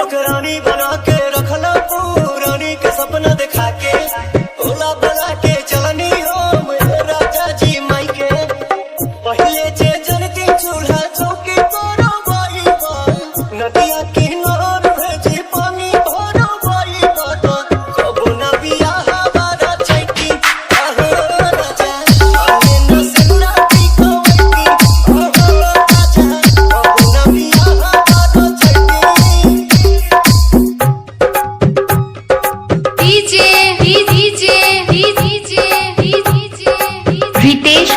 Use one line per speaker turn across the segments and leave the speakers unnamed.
नौकरानी बना के रखला पुरानी के सपना दिखा के ओला बना के चलनी हो मेरे राजा जी माई के पहले जे जनती चूल्हा चौकी करो बाई बा नदिया किनार भेजी पानी भरो बाई बा तो कबो ना बियाह बारा छैती आहो राजा आने न सिंगला की कोवती आहो राजा कबो ना बियाह बारा छैती
रितेश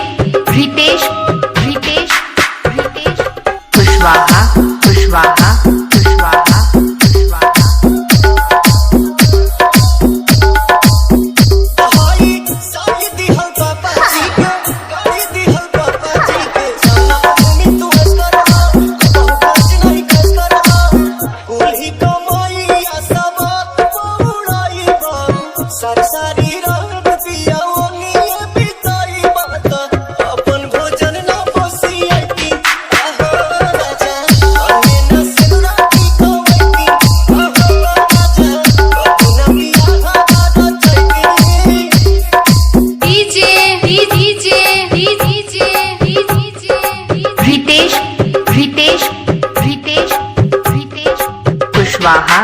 कुशवाहा
हाई साई दिहल पापा जी के गाड़ी दिहल पापा जी के साला भूमि तू हंस कर बहु कुछ नहीं कस कर कुली कमाई आशा बात पौड़ाई बा सारी रात पिया ओनी बिताई बात अपन भोजन ना पोसी आती आहो राजा आने न सिंगला की कोवती आहो राजा कबो ना बियाह बारा छैती
रितेश कुशवाहा